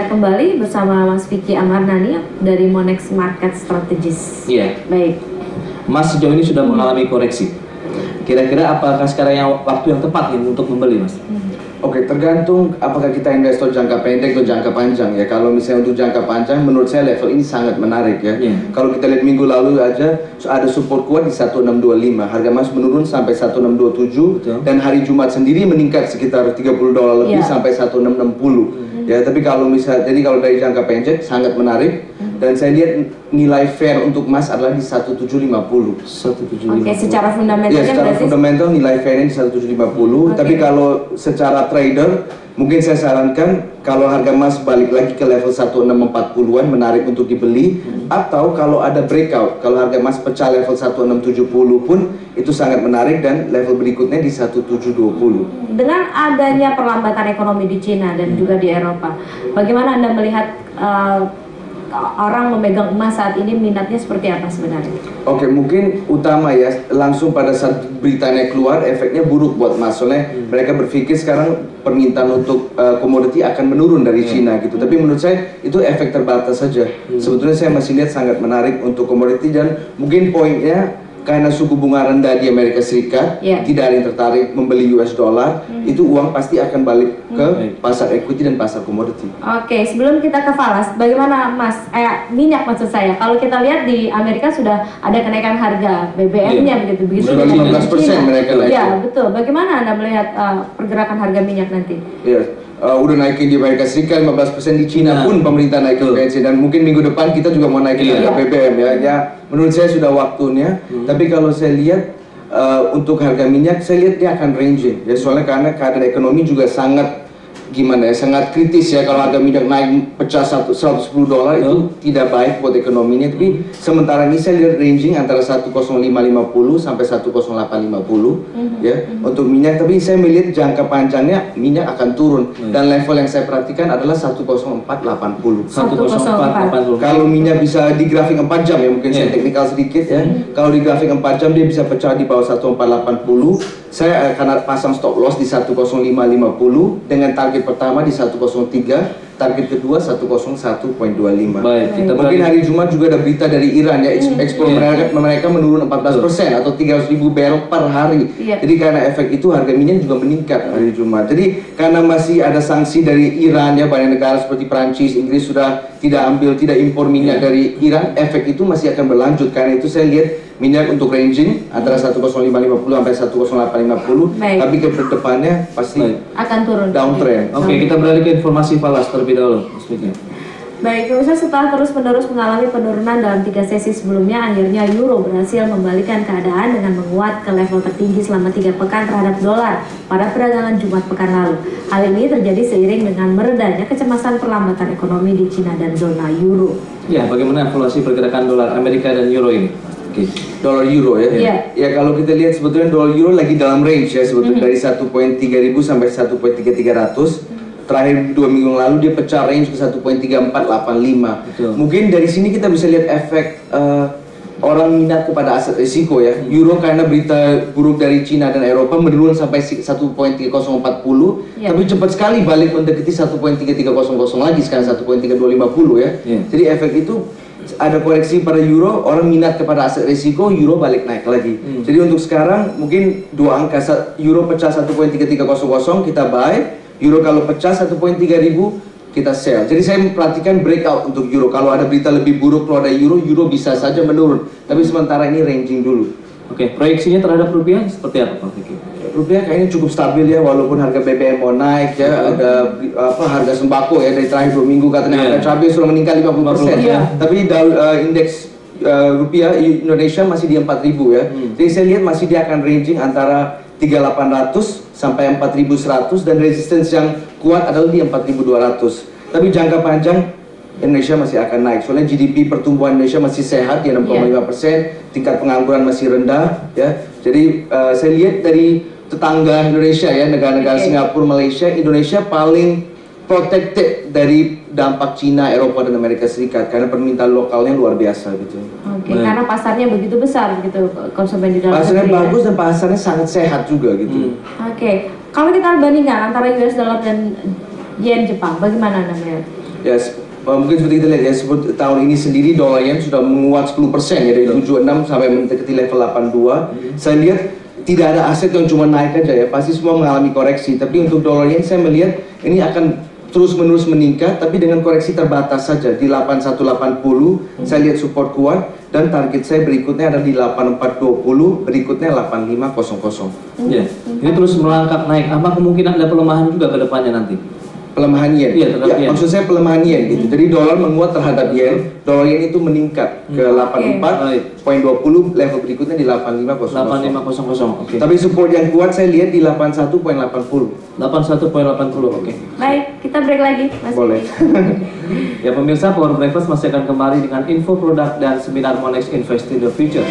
kembali bersama Mas Vicky Amarnani dari Monex Market Strategist. Iya. Baik. Mas sejauh ini sudah mengalami koreksi. Kira-kira apakah sekarang waktu yang tepat nih untuk membeli, Mas? Oke, tergantung apakah kita investor jangka pendek atau jangka panjang ya. Kalau misalnya untuk jangka panjang, menurut saya level ini sangat menarik ya. Kalau kita lihat minggu lalu aja ada support kuat di 1625, harga emas menurun sampai 1627. Betul. Dan hari Jumat sendiri meningkat sekitar $30 lebih sampai 1660. Ya, tapi kalau misalnya, jadi kalau dari jangka pendek sangat menarik. Dan saya lihat nilai fair untuk emas adalah di 1750. 1750. Oke, secara fundamental ya, secara fundamental nilai fairnya di 1750. Tapi kalau secara trader, mungkin saya sarankan kalau harga emas balik lagi ke level 1640-an menarik untuk dibeli. Atau kalau ada breakout, kalau harga emas pecah level 1670 pun itu sangat menarik, dan level berikutnya di 1720. Dengan adanya perlambatan ekonomi di Cina dan juga di Eropa, bagaimana Anda melihat orang memegang emas saat ini, minatnya seperti apa sebenarnya? Oke, mungkin utama ya, langsung pada saat beritanya keluar, efeknya buruk buat emas. Soalnya mereka berpikir sekarang permintaan untuk komoditi akan menurun dari Cina gitu. Tapi menurut saya itu efek terbatas saja. Sebetulnya saya masih lihat sangat menarik untuk komoditi, dan mungkin poinnya karena suku bunga rendah di Amerika Serikat, tidak ada yang tertarik membeli US dollar, itu uang pasti akan balik ke pasar equity dan pasar komoditi. Oke, sebelum kita ke falas, bagaimana Mas, minyak maksud saya, kalau kita lihat di Amerika sudah ada kenaikan harga BBM-nya begitu. Sudah 15% mereka naik. Ya, betul. Bagaimana Anda melihat pergerakan harga minyak nanti? Udah naikin di Amerika Serikat, 15% di Cina pun pemerintah naikin bensin, dan mungkin minggu depan kita juga mau naikin harga BBM ya. Menurut saya sudah waktunya. Tapi kalau saya lihat untuk harga minyak, saya lihat dia akan ranging ya, soalnya karena keadaan ekonomi juga sangat sangat kritis ya. Kalau harga minyak naik pecah $110 itu tidak baik buat ekonominya. Tapi sementara ini saya lihat ranging antara 10550 sampai 10850 ya untuk minyak. Tapi saya melihat jangka panjangnya minyak akan turun, dan level yang saya perhatikan adalah 10480. 10480. Kalau minyak bisa di grafik 4 jam ya, mungkin saya teknikal sedikit ya. Kalau di grafik 4 jam dia bisa pecah di bawah 10480, saya akan pasang stop loss di 10550 dengan target pertama di 103, target kedua 101.25. Mungkin hari Jumat juga ada berita dari Iran ya, ekspor mereka menurun 14% atau 300.000 barrel per hari. Jadi karena efek itu harga minyak juga meningkat hari Jumat. Jadi karena masih ada sanksi dari Iran ya, banyak negara seperti Prancis, Inggris sudah tidak impor minyak dari Iran, efek itu masih akan berlanjut. Karena itu saya lihat minyak untuk ranging antara 10550 sampai 10850, tapi ke depannya pasti akan turun, downtrend. Oke, kita beralih ke informasi falas terlebih dahulu. Baik, pemirsa, setelah terus-menerus mengalami penurunan dalam 3 sesi sebelumnya, akhirnya euro berhasil membalikan keadaan dengan menguat ke level tertinggi selama 3 pekan terhadap dolar pada peragangan Jumat pekan lalu. Hal ini terjadi seiring dengan meredanya kecemasan perlambatan ekonomi di Cina dan zona euro. Ya, bagaimana evaluasi pergerakan dolar Amerika dan euro ini? Dolar euro ya. Ya, kalau kita lihat sebetulnya dolar euro lagi dalam range ya, sebetulnya dari 1.3000 sampai 1.3300. Terakhir 2 minggu lalu dia pecah range ke 1.3485. Mungkin dari sini kita bisa lihat efek orang minat kepada aset risiko ya. Euro karena berita buruk dari Cina dan Eropa menurun sampai 1.3040, tapi cepat sekali balik mendekati 1.3300 lagi, sekarang 1.3250 ya. Jadi efek itu ada koreksi pada euro, orang minat kepada aset risiko, euro balik naik lagi. Jadi untuk sekarang mungkin dua angka, euro pecah 1.3300 kita buy, euro kalau pecah 1.3000 kita sell. Jadi saya memperhatikan breakout untuk euro. Kalau ada berita lebih buruk kalau ada euro, euro bisa saja menurun. Tapi sementara ini ranging dulu. Oke, proyeksinya terhadap rupiah seperti apa, Pak Vicky? Rupiah kayaknya cukup stabil ya, walaupun harga BBM mau naik ya, ada harga sembako ya dari terakhir 2 minggu katanya harga cabai sudah meningkat 50%. Tapi indeks rupiah Indonesia masih di 4.000 ya. Jadi saya lihat masih dia akan ranging antara 3.800 sampai 4.100, dan resistance yang kuat adalah di 4.200. Tapi jangka panjang Indonesia masih akan naik, soalnya GDP pertumbuhan Indonesia masih sehat di 6,5%, tingkat pengangguran masih rendah ya. Jadi saya lihat dari tetangga Indonesia ya, negara-negara Singapura, Malaysia, Indonesia paling protected dari dampak Cina, Eropa, dan Amerika Serikat karena permintaan lokalnya luar biasa gitu. Karena pasarnya begitu besar gitu, konsumen di dalam pasarnya negeri bagus dan pasarnya sangat sehat juga gitu. Kalau kita bandingkan antara US dollar dan yen Jepang, bagaimana Anda melihat? Ya, mungkin seperti kita lihat ya, seperti tahun ini sendiri dolar yen sudah menguat 10% ya, dari 76 sampai mendekati level 82. Saya lihat tidak ada aset yang cuma naik aja ya, pasti semua mengalami koreksi. Tapi untuk dolar yen saya melihat ini akan terus-menerus meningkat, tapi dengan koreksi terbatas saja di 8180. Saya lihat support kuat dan target saya berikutnya ada di 8420, berikutnya 8500. Ya, ini terus melangkah naik. Apa kemungkinan ada pelemahan juga ke depannya nanti? Pelemahan yen. Iya, terhadap yen. Maksud saya pelemahan yen gitu. Jadi dolar menguat terhadap yen, dolar yen itu meningkat ke 84.20, level berikutnya di 8500. 8500. Oke. Tapi support yang kuat saya lihat di 81.80. 81.80. Oke. Baik, kita break lagi, Mas. Boleh. Ya pemirsa, Power Breakfast masih akan kembali dengan info produk dan seminar Monex Invest in the Future.